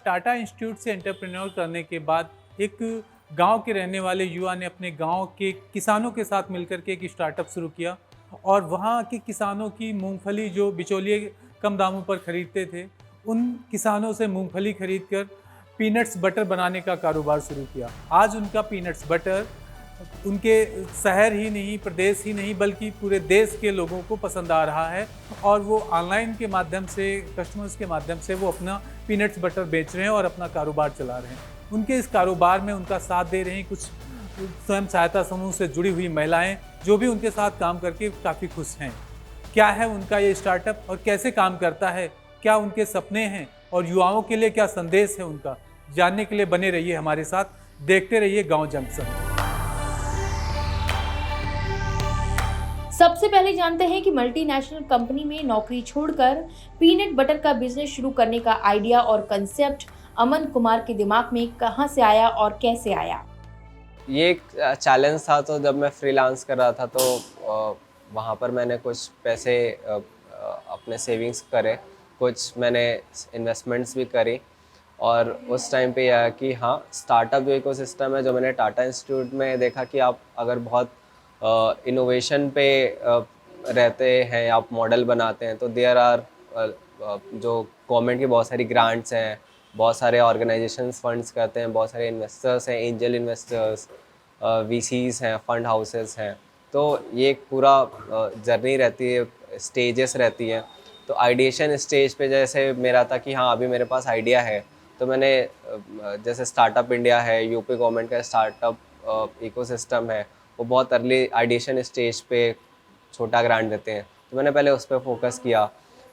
Tata institute से entrepreneur करने के बाद एक गांव के रहने वाले युवा ने अपने गांव के किसानों के साथ मिलकर के एक स्टार्टअप शुरू किया और वहां के किसानों की मूंगफली जो बिचौलिए कम दामों पर खरीदते थे, उन किसानों से मूंगफली खरीदकर पीनट्स बटर बनाने का कारोबार शुरू किया। आज उनका पीनट्स बटर उनके शहर ही नहीं, प्रदेश ही नहीं, बल्कि पूरे देश के लोगों को पसंद आ रहा है और वो ऑनलाइन के माध्यम से, कस्टमर्स के माध्यम से वो अपना पीनट्स बटर बेच रहे हैं और अपना कारोबार चला रहे हैं। उनके इस कारोबार में उनका साथ दे रही कुछ स्वयं सहायता समूह से जुड़ी हुई महिलाएं, जो भी उनके साथ काम करके काफ़ी खुश हैं। क्या है उनका ये स्टार्टअप और कैसे काम करता है, क्या उनके सपने हैं और युवाओं के लिए क्या संदेश है उनका, जानने के लिए बने रहिए हमारे साथ, देखते रहिए गांव जंक्शन। सबसे पहले जानते हैं कि मल्टीनेशनल कंपनी में नौकरी छोड़कर पीनट बटर का बिजनेस शुरू करने का आइडिया और कंसेप्ट अमन कुमार के दिमाग में कहां से आया और कैसे आया। ये एक चैलेंज था, तो जब मैं फ्रीलांस कर रहा था तो वहाँ पर मैंने कुछ पैसे अपने सेविंग्स करे, कुछ मैंने इन्वेस्टमेंट्स भी करी और उस टाइम पे यह कि हाँ, स्टार्टअप जो इकोसिस्टम है, जो मैंने टाटा इंस्टीट्यूट में देखा कि आप अगर बहुत इनोवेशन पे रहते हैं, आप मॉडल बनाते हैं, तो देयर आर जो गवर्नमेंट की बहुत सारी ग्रांट्स हैं, बहुत सारे ऑर्गेनाइजेशंस फंड्स करते हैं, बहुत सारे इन्वेस्टर्स हैं, एंजल इन्वेस्टर्स, वीसीज हैं, फंड हाउसेस हैं। तो ये एक पूरा जर्नी रहती है, स्टेजेस रहती हैं। तो आइडिएशन स्टेज पे जैसे मेरा था कि हाँ, अभी मेरे पास आइडिया है, तो मैंने जैसे स्टार्टअप इंडिया है, यूपी गवर्नमेंट का स्टार्टअप इकोसिस्टम है, वो बहुत अर्ली आइडिएशन स्टेज पे छोटा ग्रांट देते हैं, तो मैंने पहले उस पर फोकस किया।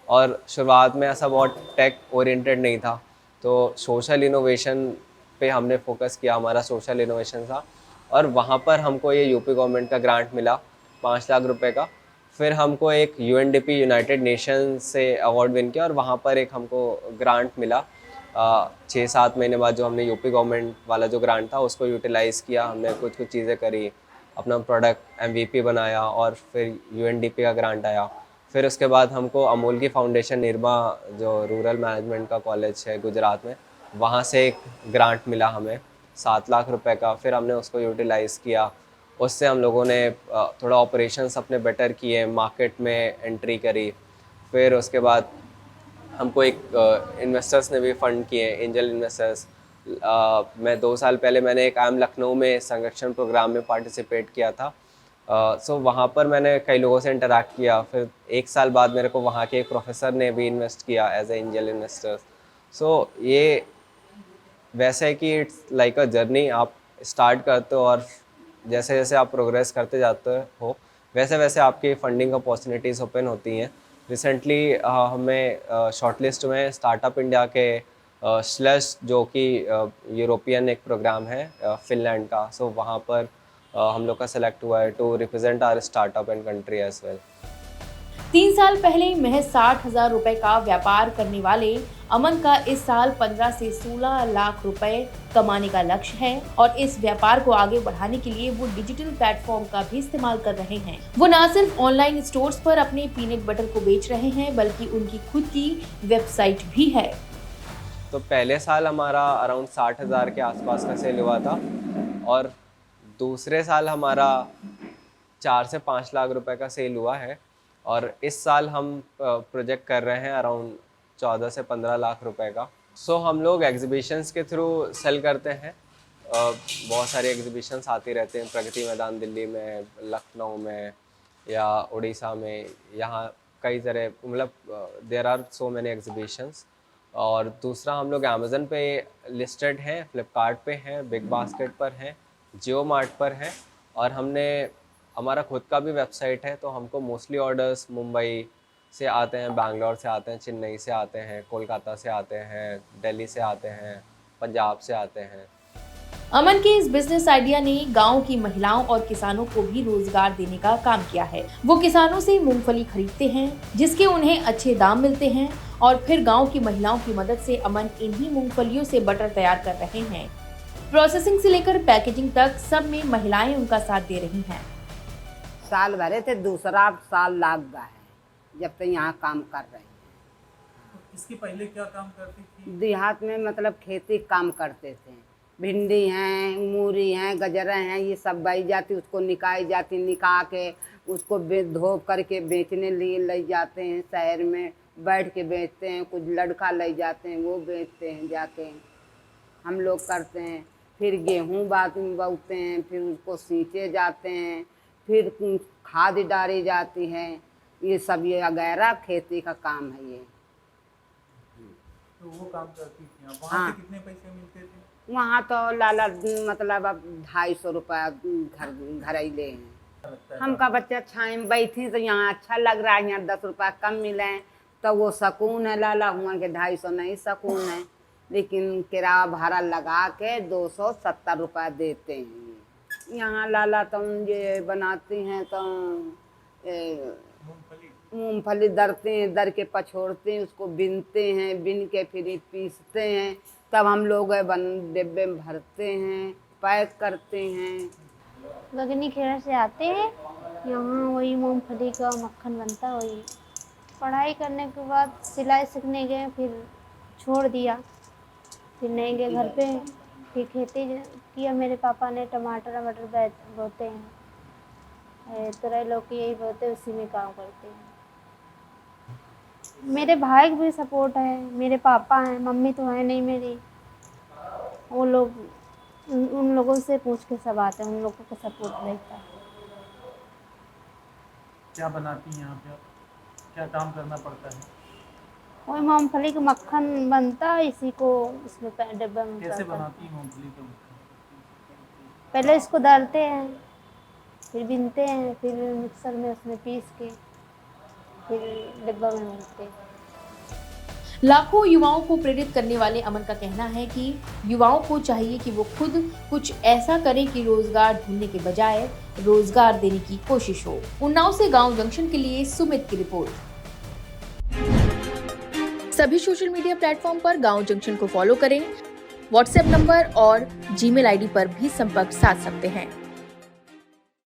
और शुरुआत में ऐसा बहुत टेक ओरिएंटेड नहीं था, तो सोशल इनोवेशन पे हमने फोकस किया, हमारा सोशल इनोवेशन था। और वहाँ पर हमको ये यूपी गवर्नमेंट का ग्रांट मिला 5 लाख रुपए का। फिर हमको एक यूएनडीपी यूनाइटेड नेशन से अवार्ड विन किया और वहाँ पर एक हमको ग्रांट मिला 6-7 महीने बाद। जो हमने यूपी गवर्नमेंट वाला जो ग्रांट था उसको यूटिलाइज़ किया, हमने कुछ चीज़ें करी, अपना प्रोडक्ट MVP बनाया और फिर यूएनडीपी का ग्रांट आया। फिर उसके बाद हमको अमूल की फाउंडेशन निरमा, जो रूरल मैनेजमेंट का कॉलेज है गुजरात में, वहाँ से एक ग्रांट मिला हमें 7 लाख रुपए का। फिर हमने उसको यूटिलाइज़ किया, उससे हम लोगों ने थोड़ा ऑपरेशंस अपने बेटर किए, मार्केट में एंट्री करी। फिर उसके बाद हमको एक इन्वेस्टर्स ने भी फंड किए, एंजल इन्वेस्टर्स। मैं 2 साल पहले मैंने एक IIM लखनऊ में संरक्षण प्रोग्राम में पार्टिसिपेट किया था। सो वहाँ पर मैंने कई लोगों से इंटरैक्ट किया। फिर 1 साल बाद मेरे को वहाँ के एक प्रोफेसर ने भी इन्वेस्ट किया एज ए एंजल इन्वेस्टर्स। सो ये वैसे है कि इट्स लाइक अ जर्नी, आप स्टार्ट करते हो और जैसे जैसे आप प्रोग्रेस करते जाते हो वैसे वैसे आपकी फंडिंग अपॉर्चुनिटीज़ ओपन होती हैं। रिसेंटली हमें शॉर्टलिस्ट में स्टार्टअप इंडिया के स्लश, जो कि यूरोपियन एक प्रोग्राम है फिनलैंड का, सो वहाँ पर हम लोग का सेलेक्ट हुआ है to represent our startup and country as well. 3 साल पहले महज 60,000 रुपए का व्यापार करने वाले अमन का इस साल 15 से 16 लाख रुपए कमाने का लक्ष्य है और इस व्यापार को आगे बढ़ाने के लिए वो डिजिटल प्लेटफॉर्म का भी इस्तेमाल कर रहे हैं। वो न सिर्फ ऑनलाइन स्टोर्स पर अपने पीनट बटर को बेच रहे हैं, बल्कि उनकी खुद की वेबसाइट भी है। तो पहले साल हमारा अराउंड 60,000 के आसपास का सेल हुआ था और दूसरे साल हमारा 4 से 5 लाख रुपए का सेल हुआ है। और इस साल हम प्रोजेक्ट कर रहे हैं अराउंड 14 से 15 लाख रुपए का। सो हम लोग एग्जीबिशंस के थ्रू सेल करते हैं। बहुत सारे एग्जीबिशंस आती रहते हैं, प्रगति मैदान दिल्ली में, लखनऊ में या उड़ीसा में, यहाँ कई तरह, मतलब there are so many exhibitions. और दूसरा, हम लोग अमेज़न पे लिस्टेड हैं, फ्लिपकार्ट पे हैं, बिग बास्केट पर हैं, जियो मार्ट पर हैं और हमारा खुद का भी वेबसाइट है। तो हमको मोस्टली ऑर्डर्स मुंबई से आते हैं, बैंगलोर से आते हैं, चेन्नई से आते हैं, कोलकाता से आते हैं, दिल्ली से आते हैं, पंजाब से आते हैं। अमन के इस बिजनेस आइडिया ने गांव की महिलाओं और किसानों को भी रोजगार देने का काम किया है। वो किसानों से मूंगफली खरीदते हैं, जिसके उन्हें अच्छे दाम मिलते हैं और फिर गांव की महिलाओं की मदद से अमन इन्हीं मूंगफलियों से बटर तैयार कर रहे हैं। प्रोसेसिंग से लेकर पैकेजिंग तक सब में महिलाएं उनका साथ दे रही हैं। साल भरे थे, दूसरा साल लाग गया है जब तक यहाँ काम कर रहे हैं। इसके पहले क्या काम करती थी? देहात में मतलब खेती काम करते थे। भिंडी हैं, मूरी हैं, गजरा हैं, ये सब बाई जाती, उसको निकाई जाती, निका के उसको धो करके बेचने लिए ले जाते हैं। शहर में बैठ के बेचते हैं, कुछ लड़का ले जाते हैं, वो बेचते हैं जाके। हम लोग करते हैं। फिर गेहूँ बोते हैं, फिर उसको सींचे जाते हैं, फिर खाद डाली जाती है। ये सब ये वगैरह खेती का काम है ये। तो वो काम करती थी। वहाँ हाँ। से कितने पैसे मिलते थे? वहाँ तो लाला मतलब अब 250 रुपया घर ही ले हैं। लगता है हमका बच्चा छाए में बैठी तो यहाँ अच्छा लग रहा है, यहाँ 10 रुपया कम मिले तो वो सुकून है। लाला हुआ के 250 नहीं सुकून है, लेकिन किराया भाड़ा लगा के 270 रुपया देते हैं। यहाँ लाला तो ये बनाती हैं तो मूंगफली दरते हैं, दर के पछोड़ते हैं, उसको बिनते हैं, बिन के फिर पीसते हैं, तब हम लोग डिब्बे में भरते हैं, पैक करते हैं। गगनी खेड़ा से आते हैं, यहाँ वही मूंगफली का मक्खन बनता है। वही पढ़ाई करने के बाद सिलाई सीखने गए, फिर छोड़ दिया, फिर नहीं गए घर पे। फिर खेती किया मेरे पापा ने, टमाटर वमाटर बोते हैं, तुरई लौकी यही बोते, उसी में काम करते हैं। मेरे भाई भी सपोर्ट है, मेरे पापा हैं, मम्मी तो है नहीं मेरी। वो लोग उन लोगों से पूछ के सब आते हैं, उन लोगों का सपोर्ट रहता है। क्या बनाती हैं यहाँ पे आप? क्या काम करना पड़ता है? वही मूंगफली का मक्खन बनता है, इसी को इसमें डिब्बे में कैसे डालते हैं। बनाती हैं मूंगफली का मक्खन? पहले इसको डालते हैं, फिर बीनते हैं, फिर मिक्सर में उसमें पीस के फिर डिब्बा में मिलते हैं। लाखों युवाओं को प्रेरित करने वाले अमन का कहना है कि युवाओं को चाहिए कि वो खुद कुछ ऐसा करें कि रोजगार ढूंढने के बजाय रोजगार देने की कोशिश हो। उन्नाव से गांव जंक्शन के लिए सुमित की रिपोर्ट। सभी सोशल मीडिया प्लेटफॉर्म पर गांव जंक्शन को फॉलो करें। व्हाट्सएप नंबर और जीमेल आईडी पर भी संपर्क साध सकते हैं।